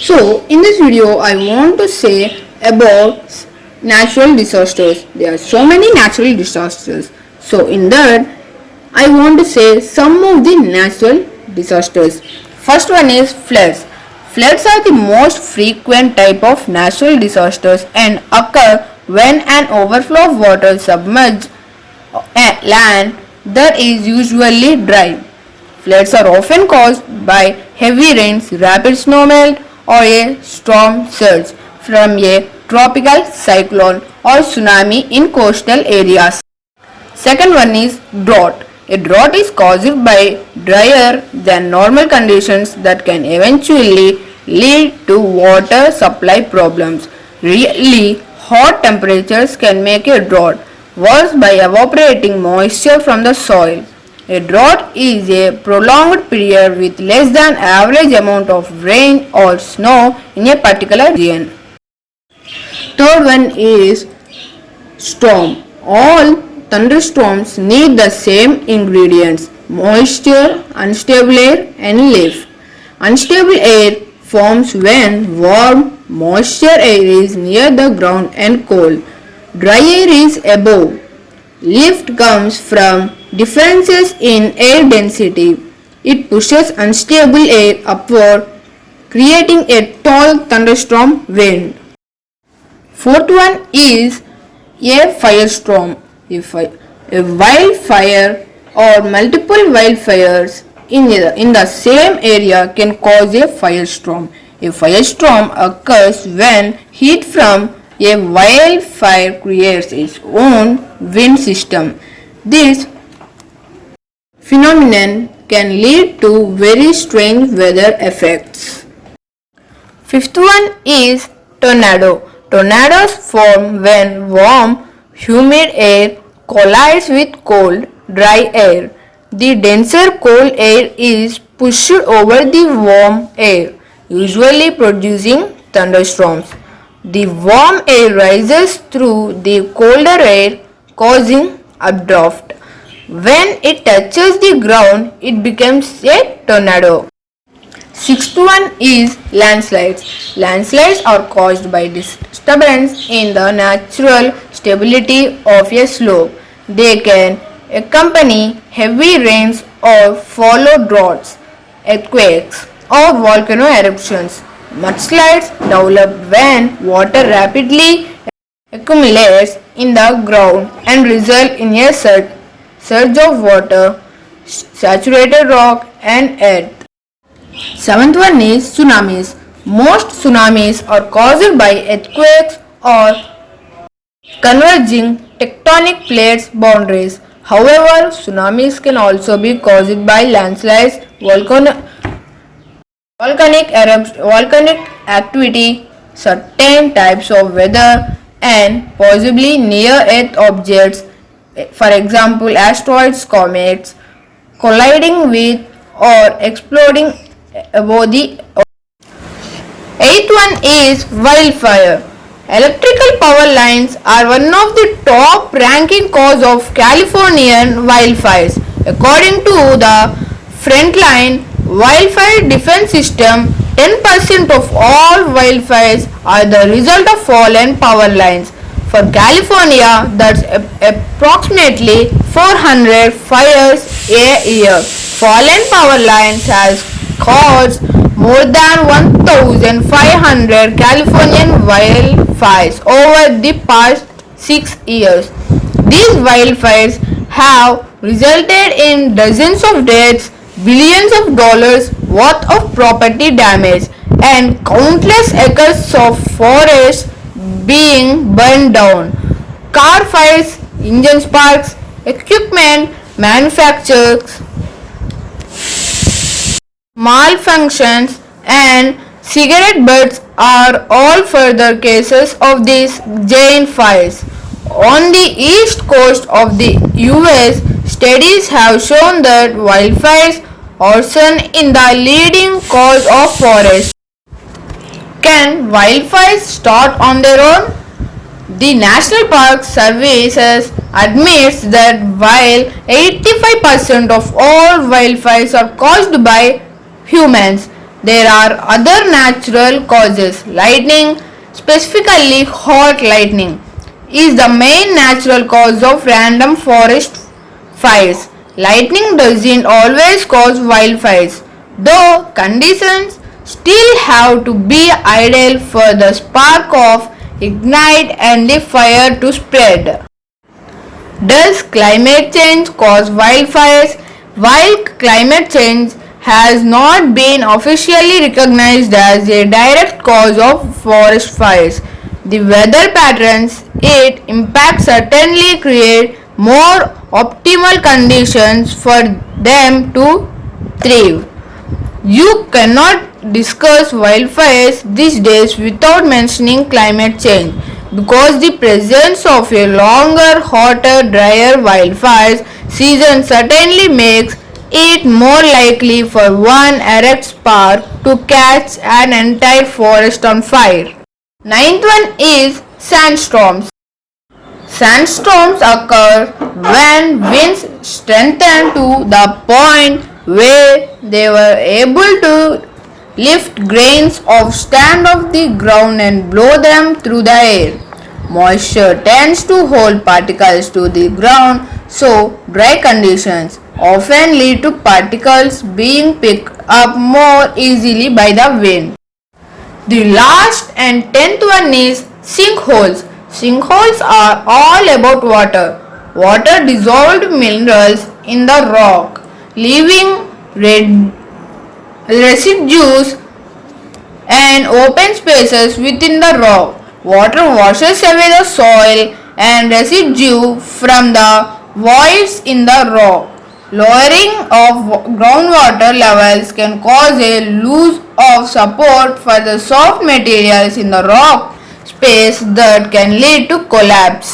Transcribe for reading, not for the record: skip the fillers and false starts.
So, in this video, I want to say about natural disasters. There are so many natural disasters. So, in that, I want to say some of the natural disasters. First one is floods. Floods are the most frequent type of natural disasters and occur when an overflow of water submerges land that is usually dry. Floods are often caused by heavy rains, rapid snowmelt, or a storm surge from a tropical cyclone or tsunami in coastal areas. Second one is drought. A drought is caused by drier than normal conditions that can eventually lead to water supply problems. Really hot temperatures can make a drought worse by evaporating moisture from the soil. A drought is a prolonged period with less than average amount of rain or snow in a particular region. Third one is storm. All thunderstorms need the same ingredients: moisture, unstable air, and lift. Unstable air forms when warm, moisture air is near the ground and cold. Dry air is above. Lift comes from differences in air density. It pushes unstable air upward, creating a tall thunderstorm wind. Fourth one is a firestorm. A wildfire or multiple wildfires in the same area can cause a firestorm. A firestorm occurs when heat from a wildfire creates its own wind system. This phenomenon can lead to very strange weather effects. Fifth one is tornado. Tornadoes form when warm, humid air collides with cold, dry air. The denser cold air is pushed over the warm air, usually producing thunderstorms. The warm air rises through the colder air, causing updraft. When it touches the ground, it becomes a tornado. Sixth one is landslides. Landslides are caused by disturbance in the natural stability of a slope. They can accompany heavy rains or follow droughts, earthquakes, or volcano eruptions. Mudslides develop when water rapidly accumulates in the ground and result in a surge of water, saturated rock, and earth. Seventh one is tsunamis. Most tsunamis are caused by earthquakes or converging tectonic plates boundaries. However, tsunamis can also be caused by landslides, volcanic activity, certain types of weather, and possibly near-Earth objects, for example asteroids, comets, colliding with or exploding above the earth. Eighth one is wildfire. Electrical power lines are one of the top ranking cause of Californian wildfires. According to the Frontline Wildfire Defense System, 10% of all wildfires are the result of fallen power lines. For California, that's approximately 400 fires a year. Fallen power lines has caused more than 1,500 Californian wildfires over the past 6 years. These wildfires have resulted in dozens of deaths, billions of dollars worth of property damage, and countless acres of forests being burned down. Car fires, engine sparks, equipment manufacturers malfunctions, and cigarette butts are all further cases of these giant fires. On the east coast of the US, studies have shown that wildfires arson in the leading cause of forest. Can wildfires start on their own? The National Park Services admits that while 85% of all wildfires are caused by humans, There are other natural causes. Lightning, specifically hot lightning, is the main natural cause of random forest fires. Lightning doesn't always cause wildfires, though conditions still have to be ideal for the spark of ignite and the fire to spread. Does climate change cause wildfires? While climate change has not been officially recognized as a direct cause of forest fires, the weather patterns it impacts certainly create more optimal conditions for them to thrive. You cannot discuss wildfires these days without mentioning climate change because the presence of a longer, hotter, drier wildfires season certainly makes it more likely for one erect spark to catch an entire forest on fire. Ninth one is sandstorms. Sandstorms occur when winds strengthen to the point where they were able to lift grains of sand off the ground and blow them through the air. Moisture tends to hold particles to the ground, so dry conditions often lead to particles being picked up more easily by the wind. The last and 10th one is sinkholes. Sinkholes are all about water. Water dissolved minerals in the rock, leaving residues and open spaces within the rock. Water washes away the soil and residue from the voids in the rock. Lowering of groundwater levels can cause a loss of support for the soft materials in the rock space that can lead to collapse.